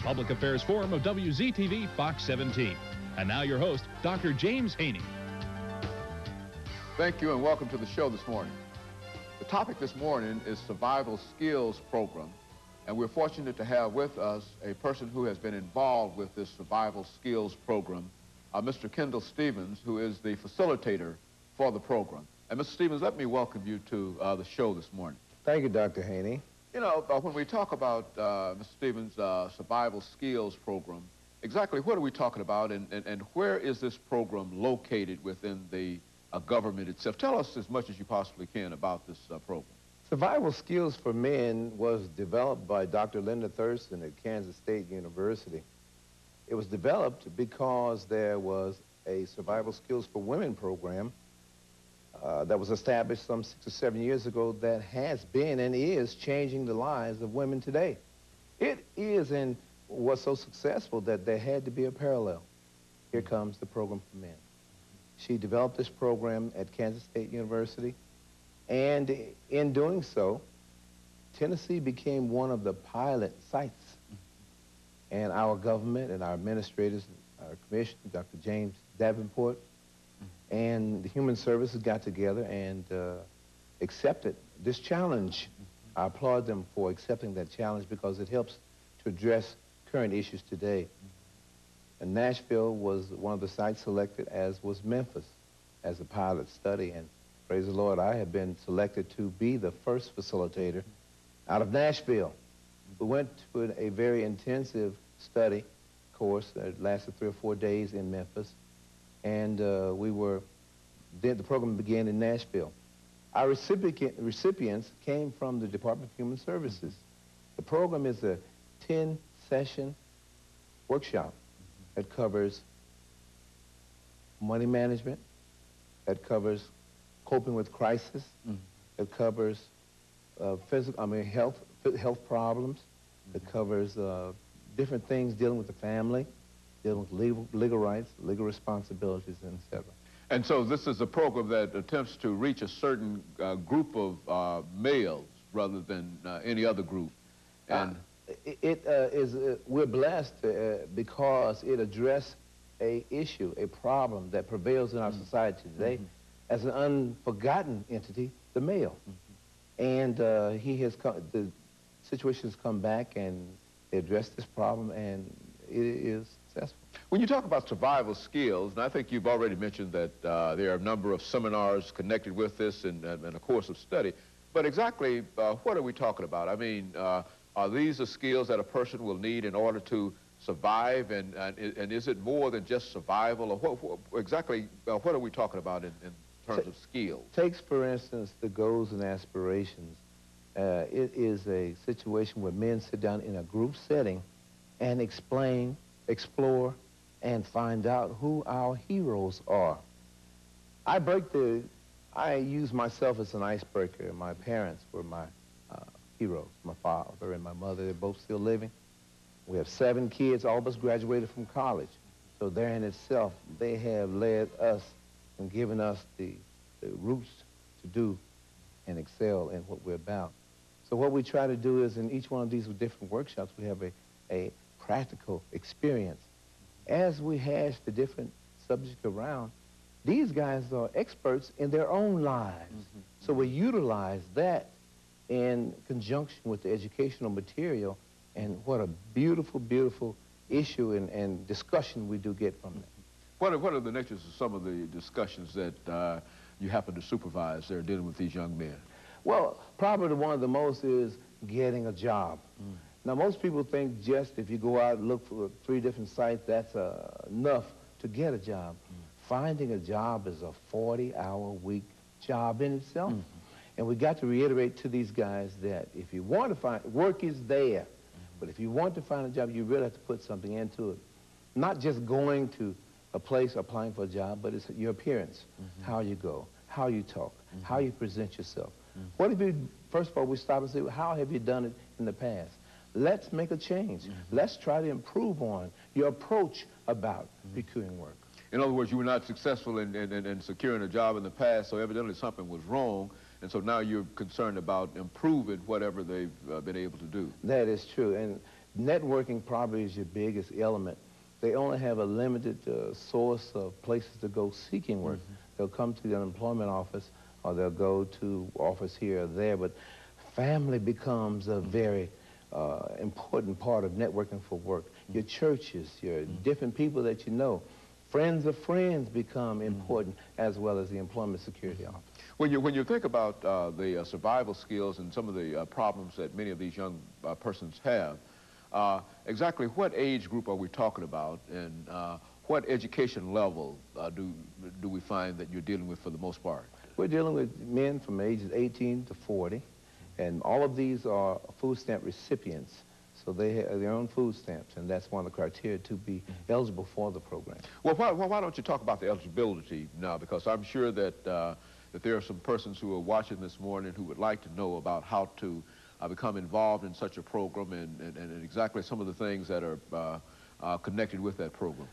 Public Affairs Forum of WZTV Fox 17. And now your host, Dr. James Haney. Thank you and welcome to the show this morning. The topic this morning is Survival Skills Program, and we're fortunate to have with us a person who has been involved with this Survival Skills Program, Mr. KStephens, who is the facilitator for the program. And Mr. Stephens, let me welcome you to the show this morning. Thank you, Dr. Haney. You know, when we talk about, Mr. Stephens, Survival Skills Program, exactly what are we talking about, and where is this program located within the government itself? Tell us as much as you possibly can about this program. Survival Skills for Men was developed by Dr. Linda Thurston at Kansas State University. It was developed because there was a Survival Skills for Women program that was established some 6 or 7 years ago that has been and is changing the lives of women today. It is and was so successful that there had to be a parallel. Here comes the program for men. She developed this program at Kansas State University, and in doing so, Tennessee became one of the pilot sites. And our government and our administrators, our commissioner, Dr. James Davenport, and the Human Services got together and accepted this challenge. I applaud them for accepting that challenge because it helps to address current issues today. And Nashville was one of the sites selected, as was Memphis, as a pilot study. And praise the Lord, I have been selected to be the first facilitator out of Nashville. We went to a very intensive study course that lasted 3 or 4 days in Memphis. And the program began in Nashville. Our recipients came from the Department of Human Services. The program is a 10-session workshop that covers money management, that covers coping with crisis, that covers health problems, that covers different things dealing with the family, dealing with legal rights, legal responsibilities, and etc. And so this is a program that attempts to reach a certain group of males rather than any other group. And we're blessed because it addressed a issue, a problem that prevails in our society today as an unforgotten entity, the male. And the situation has come back and they addressed this problem, and it is successful. When you talk about survival skills, and I think you've already mentioned that there are a number of seminars connected with this and a course of study, but exactly what are we talking about? I mean, are these the skills that a person will need in order to survive, and is it more than just survival, or exactly what are we talking about in terms of skills? Takes, for instance, the goals and aspirations. It is a situation where men sit down in a group setting and explain, explore, and find out who our heroes are. I use myself as an icebreaker. My parents were my heroes. My father and my mother, they're both still living. We have 7 kids, all of us graduated from college. So there in itself, they have led us and given us the roots to do and excel in what we're about. So what we try to do is in each one of these different workshops, we have a practical experience. As we hash the different subjects around, these guys are experts in their own lives. So we utilize that in conjunction with the educational material, and what a beautiful, beautiful issue and discussion we do get from that. What are the natures of some of the discussions that you happen to supervise there dealing with these young men? Well, probably one of the most is getting a job. Now, most people think just if you go out and look for 3 different sites, that's enough to get a job. Finding a job is a 40-hour-week job in itself. And we got to reiterate to these guys that if you want to find, work is there. But if you want to find a job, you really have to put something into it. Not just going to a place applying for a job, but it's your appearance, how you go, how you talk, how you present yourself. What have you, first of all, we stop and say, how have you done it in the past? Let's make a change. Let's try to improve on your approach about procuring work. In other words, you were not successful in securing a job in the past, so evidently something was wrong, and so now you're concerned about improving whatever they've been able to do. That is true, and networking probably is your biggest element. They only have a limited source of places to go seeking work. They'll come to the unemployment office, or they'll go to office here or there, but family becomes a very important part of networking for work. Your churches, your different people that you know, friends of friends become important, as well as the Employment Security Office. When you think about the survival skills and some of the problems that many of these young persons have, exactly what age group are we talking about, and what education level do we find that you're dealing with for the most part? We're dealing with men from ages 18 to 40, and all of these are food stamp recipients. So they have their own food stamps, and that's one of the criteria to be eligible for the program. Well, why don't you talk about the eligibility now? Because I'm sure that that there are some persons who are watching this morning who would like to know about how to become involved in such a program, and exactly some of the things that are connected with that program.